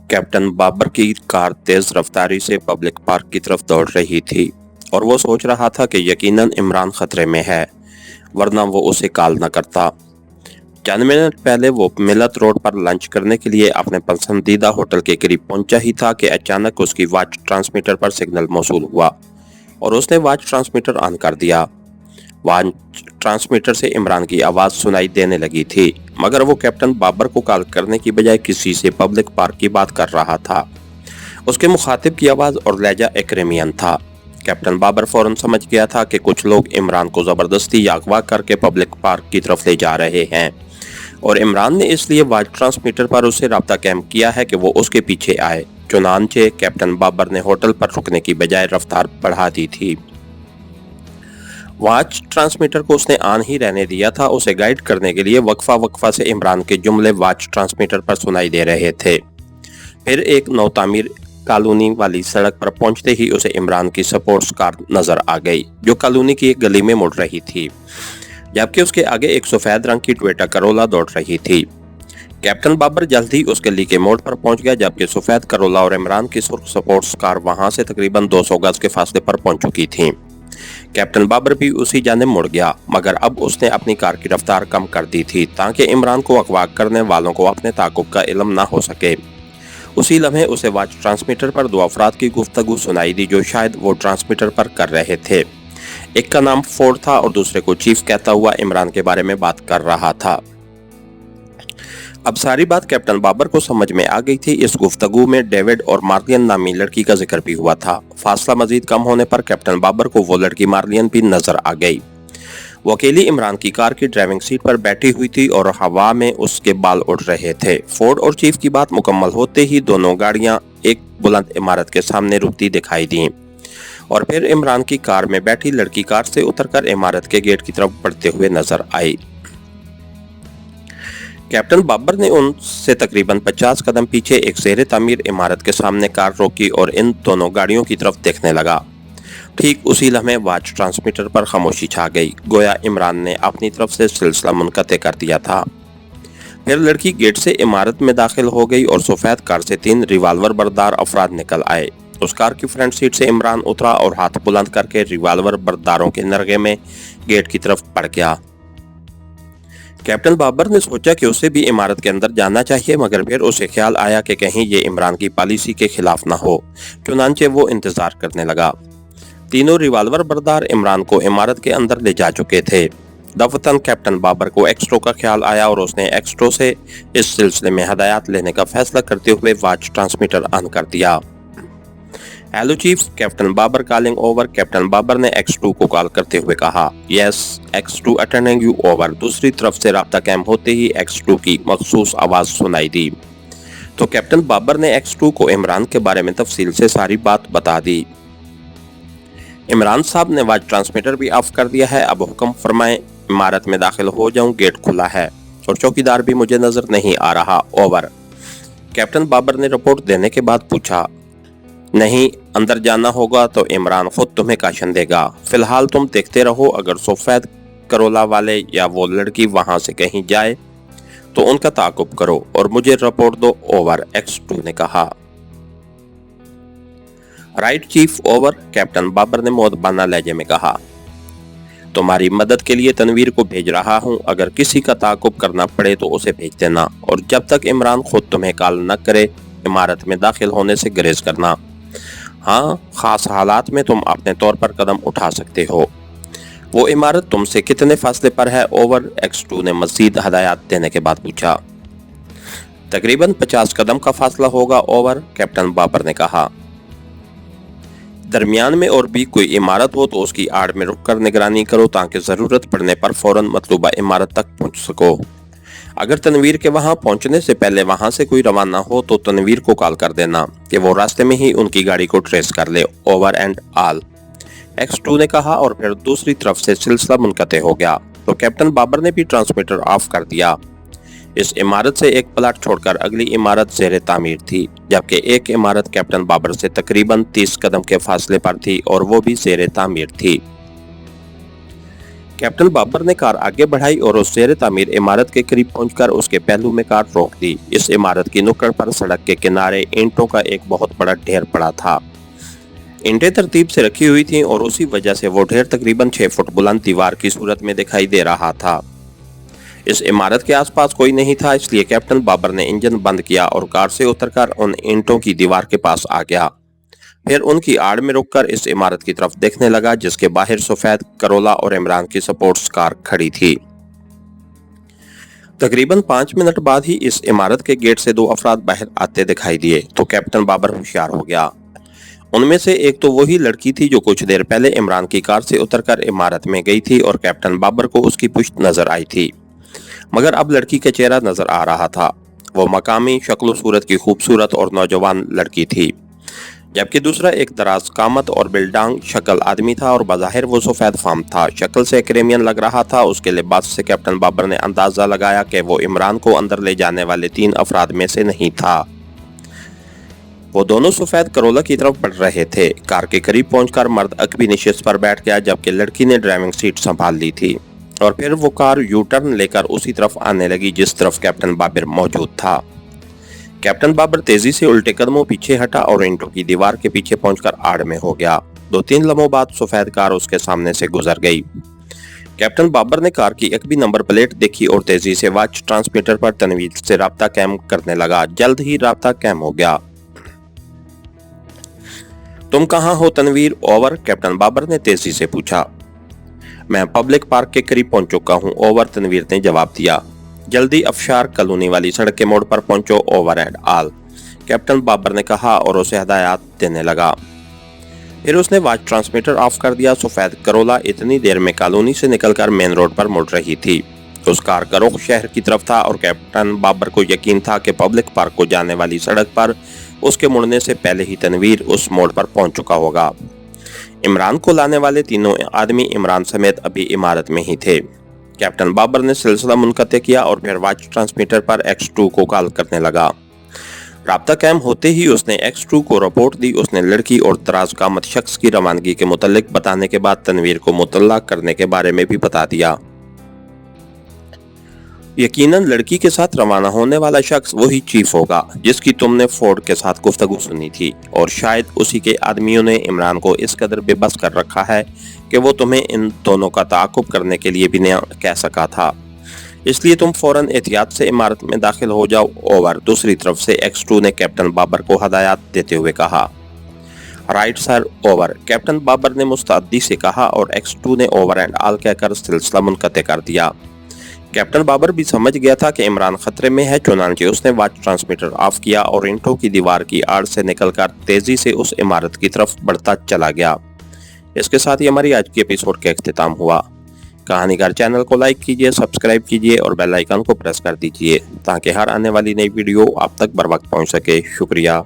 Captain Babar की car तेज रफ्तारी से public park की तरफ दौड़ रही थी और वो सोच रहा था कि यकीनन इमरान खतरे में है, वरना वो उसे कॉल न करता। चंद मिनट पहले वो मिलत रोड पर लंच करने के लिए अपने पसंदीदा होटल के करीब पहुंचा ही था कि अचानक उसकी वॉच ट्रांसमीटर पर सिग्नल मौसूल हुआ और उसने वॉच ट्रांसमीटर ऑन कर दिया। वॉच ट्रांसमीटर से इमरान की आवाज सुनाई देने लगी थी, मगर वो कैप्टन बाबर को कॉल करने की बजाय किसी से पब्लिक पार्क की बात कर रहा था। उसके मुखातिब की आवाज और लहजा एक्रेमियन था। कैप्टन बाबर फौरन समझ गया था कि कुछ लोग इमरान को जबरदस्ती या अगवा करके पब्लिक पार्क की तरफ ले जा रहे हैं और इमरान ने इसलिए वॉच ट्रांसमीटर पर उससे राब्ता कायम किया है कि वो उसके पीछे आए। चुनांचे कैप्टन बाबर ने होटल पर रुकने की बजाय रफ्तार बढ़ा दी थी। वॉच ट्रांसमीटर को उसने ऑन ही रहने दिया था। उसे गाइड करने के लिए वक्फा वक्फा से इमरान के जुमले वॉच ट्रांसमीटर पर सुनाई दे रहे थे। फिर एक नौतामीर कॉलोनी वाली सड़क पर पहुंचते ही उसे इमरान की स्पोर्ट्स कार नजर आ गई, जो कॉलोनी की एक गली में मुड़ रही थी, जबकि उसके आगे एक सफेद रंग की टोयोटा करोला दौड़ रही थी। कैप्टन बाबर जल्द ही उस गली के मोड़ पर पहुंच गया, जबकि सफेद करोला और इमरान की सुर्ख स्पोर्ट्स कार वहां से तकरीबन 200 गज के फासले पर पहुंच चुकी थी। कैप्टन बाबर भी उसी जानिब मुड़ गया, मगर अब उसने अपनी कार की रफ्तार कम कर दी थी ताकि इमरान को अगवा करने वालों को अपने ताकुब का इल्म ना हो सके। उसी लम्हे उसे वॉच ट्रांसमीटर पर दो अफराद की गुफ्तगू सुनाई दी जो शायद वो ट्रांसमीटर पर कर रहे थे। एक का नाम फोर्ड था और दूसरे को चीफ कहता हुआ इमरान के बारे में बात कर रहा था। अब सारी बात कैप्टन बाबर को समझ में आ गई थी। इस गुफ्तगू में डेविड और मार्लियन नामी लड़की का जिक्र भी हुआ था। फासला मजीद कम होने पर कैप्टन बाबर को वो लड़की मार्लियन भी नजर आ गई। वो अकेली इमरान की कार की ड्राइविंग सीट पर बैठी हुई थी और हवा में उसके बाल उड़ रहे थे। फोर्ड और चीफ की बात मुकम्मल होते ही दोनों गाड़ियां एक बुलंद इमारत के सामने रुकती दिखाई दी और फिर इमरान की कार में बैठी लड़की कार से उतरकर इमारत के गेट की तरफ बढ़ते हुए नजर आई। कैप्टन बाबर ने उनसे तकरीबन 50 कदम पीछे एक ज़ेरे तामीर इमारत के सामने कार रोकी और इन दोनों गाड़ियों की तरफ देखने लगा। ठीक उसी लम्हे वॉच ट्रांसमीटर पर खामोशी छा गई, गोया इमरान ने अपनी तरफ से सिलसिला मुनक़ते कर दिया था। फिर लड़की गेट से इमारत में दाखिल हो गई और सफेद कार से 3 रिवाल्वर बरदार अफराद निकल आए। उस कार की फ्रंट सीट से इमरान उतरा और हाथ बुलंद करके रिवाल्वर बरदारों के नरगे में गेट की तरफ बढ़ गया। कैप्टन बाबर ने सोचा कि उसे भी इमारत के अंदर जाना चाहिए, मगर फिर उसे ख्याल आया कि कहीं ये इमरान की पॉलिसी के खिलाफ ना हो। चुनांचे वो इंतजार करने लगा। तीनों रिवाल्वर बरदार इमरान को इमारत के अंदर ले जा चुके थे। दफतन कैप्टन बाबर को एक्स्ट्रो का ख्याल आया और उसने एक्स्ट्रो से इस सिलसिले में हदायत लेने का फैसला करते हुए वॉच ट्रांसमीटर ऑन कर दिया। Hello chief, captain Babar calling over. Captain Babar ने X2 को कॉल करते हुए कहा, yes X2 attending you over. दूसरी तरफ से राब्ता कायम होते ही X2 की मखसूस आवाज सुनाई दी तो कैप्टन बाबर ने X2 को इमरान के बारे में तफसील से सारी बात बता दी। इमरान साहब ने वॉच ट्रांसमीटर भी ऑफ कर दिया है, अब हुक्म फरमाएं, इमारत में दाखिल हो जाऊं, गेट खुला है और चौकीदार भी मुझे नजर नहीं आ रहा, ओवर। कैप्टन बाबर ने रिपोर्ट देने के बाद पूछा, नहीं, अंदर जाना होगा तो इमरान खुद तुम्हें काशन देगा। फिलहाल तुम देखते रहो, अगर सफेद करोला वाले या वो लड़की वहां से कहीं जाए तो उनका ताकुब करो और मुझे रिपोर्ट दो, ओवर। X2 ने कहा। Right chief, over. Captain Babar ने मोदबाना लहजे में कहा, तुम्हारी मदद के लिए तनवीर को भेज रहा हूं, अगर किसी का ताकुब करना पड़े तो उसे भेज देना और जब तक इमरान खुद तुम्हें कॉल न करे इमारत में दाखिल होने से गुरेज करना। हाँ, खास हालात में तुम अपने तौर पर कदम उठा सकते हो। वो इमारत तुमसे कितने फासले पर है, ओवर। X2 ने मजीद हदायत देने के बाद पूछा। तकरीबन 50 कदम का फासला होगा, ओवर। कैप्टन बाबर ने कहा। दरमियान में और भी कोई इमारत हो तो उसकी आड़ में रुककर निगरानी करो ताकि जरूरत पड़ने पर फौरन मतलूबा इमारत तक पहुंच सको। अगर तनवीर के वहां पहुंचने से पहले वहां से कोई रवाना हो तो तनवीर को कॉल कर देना कि वो रास्ते में ही उनकी गाड़ी को ट्रेस कर ले, ओवर एंड ऑल। X2 ने कहा और फिर दूसरी तरफ से सिलसिला मुनक़ते हो गया तो कैप्टन बाबर ने भी ट्रांसमीटर ऑफ कर दिया। इस इमारत से एक प्लाट छोड़कर अगली इमारत ज़ेरे तामीर थी, जबकि एक इमारत कैप्टन बाबर से तकरीबन 30 कदम के फासले पर थी और वो भी ज़ेरे तामीर थी। कैप्टन बाबर ने कार आगे बढ़ाई और उस ज़ेर तामीर इमारत के करीब पहुंचकर उसके पहलू में कार रोक दी। इस इमारत की नुक्कड़ पर सड़क के किनारे ईंटों का एक बहुत बड़ा ढेर पड़ा था। ईंटें तरतीब से रखी हुई थीं और उसी वजह से वो ढेर तकरीबन 6 फुट बुलंद दीवार की सूरत में दिखाई दे रहा था। इस इमारत के आसपास कोई नहीं था, इसलिए कैप्टन बाबर ने इंजन बंद किया और कार से उतरकर उन ईंटों की दीवार के पास आ गया। फिर उनकी आड़ में रुककर इस इमारत की तरफ देखने लगा, जिसके बाहर सफेद करोला और इमरान की स्पोर्ट्स कार खड़ी थी। तकरीबन 5 मिनट बाद ही इस इमारत के गेट से 2 अफराद बाहर आते दिखाई दिए तो कैप्टन बाबर होशियार हो गया। उनमें से एक तो वही लड़की थी जो कुछ देर पहले इमरान की कार से उतरकर इमारत में गई थी और कैप्टन बाबर को उसकी पुश्त नजर आई थी, मगर अब लड़की का चेहरा नजर आ रहा था। वो मकामी शक्ल सूरत की खूबसूरत और नौजवान लड़की थी, जबकि दूसरा एक दराज कामत और बिल्डांग शक्ल आदमी था और बज़ाहिर वो सफेद फाम था। शक्ल से क्रेमियन लग रहा था। उसके लिबास से कैप्टन बाबर ने अंदाजा लगाया कि वो इमरान को अंदर ले जाने वाले 3 अफराद में से नहीं था। वो दोनों सफेद करोला की तरफ बढ़ रहे थे। कार के करीब पहुंचकर मर्द अकबी नशिस्त पर बैठ गया, जबकि लड़की ने ड्राइविंग सीट संभाल ली थी और फिर वो कार यू टर्न लेकर उसी तरफ आने लगी जिस तरफ कैप्टन बाबर मौजूद था। कैप्टन बाबर तेजी से उल्टे कदमों पीछे हटा और ईंटों की दीवार के पीछे पहुंचकर आड़ में हो गया। 2-3 लम्हों बाद सफेद कार उसके सामने से गुजर गई। कैप्टन बाबर ने कार की अकबी नंबर प्लेट देखी और तेजी से वॉच ट्रांसमीटर पर तनवीर से राब्ता कायम करने लगा। जल्द ही राब्ता कायम हो गया। तुम कहाँ हो तनवीर? ओवर, कैप्टन बाबर ने तेजी से पूछा। मैं पब्लिक पार्क के करीब पहुंच चुका हूँ, ओवर, तनवीर ने जवाब दिया। जल्दी अफशार कॉलोनी वाली सड़क के मोड़ पर पहुंचो, over and all, captain Babar ने कहा और उसे हदायत देने लगा। फिर उसने वॉच ट्रांसमीटर ऑफ कर दिया। सफेद करोला इतनी देर में कॉलोनी से निकलकर मेन रोड पर मुड़ रही थी। उस कार का रुख शहर की तरफ था और कैप्टन बाबर को यकीन था कि पब्लिक पार्क को जाने वाली सड़क पर उसके मुड़ने से पहले ही तनवीर उस मोड़ पर पहुंच चुका होगा। इमरान को लाने वाले तीनों आदमी इमरान समेत अभी इमारत में ही थे। कैप्टन बाबर ने सिलसिला मुनक़ते किया और फिर वॉच ट्रांसमीटर पर X2 को कॉल करने लगा। राब्ता कायम होते ही उसने X2 को रिपोर्ट दी। उसने लड़की और दराज कामत शख्स की रवानगी के मुतल्लिक बताने के बाद तनवीर को मुतल्ला करने के बारे में भी बता दिया। यकीनन लड़की के साथ रवाना होने वाला शख्स वही चीफ होगा जिसकी तुमने फोर्ड के साथ गुफ्तगू सुनी थी, और शायद उसी के आदमियों ने इमरान को इस कदर बेबस कर रखा है कि वो तुम्हें इन दोनों का ताक़ुब करने के लिए भी नहीं कह सका था। इसलिए तुम फौरन एहतियात से इमारत में दाखिल हो जाओ, ओवर, दूसरी तरफ से X2 ने कैप्टन बाबर को हदायत देते हुए कहा। Right sir, over, captain Babar ने मुस्तैदी से कहा और X2 ने ओवर एंड ऑल कहकर सिलसिला मुनक़ते कर दिया। कैप्टन बाबर भी समझ गया था कि इमरान खतरे में है, चुनांचे उसने वॉच ट्रांसमीटर ऑफ किया और ईंटों की दीवार की आड़ से निकलकर तेजी से उस इमारत की तरफ बढ़ता चला गया। इसके साथ ही हमारी आज की एपिसोड का इख्तिताम हुआ। कहानीकार चैनल को लाइक कीजिए, सब्सक्राइब कीजिए और बेल आइकन को प्रेस कर दीजिए ताकि हर आने वाली नई वीडियो आप तक बर वक्त पहुंच सके। शुक्रिया।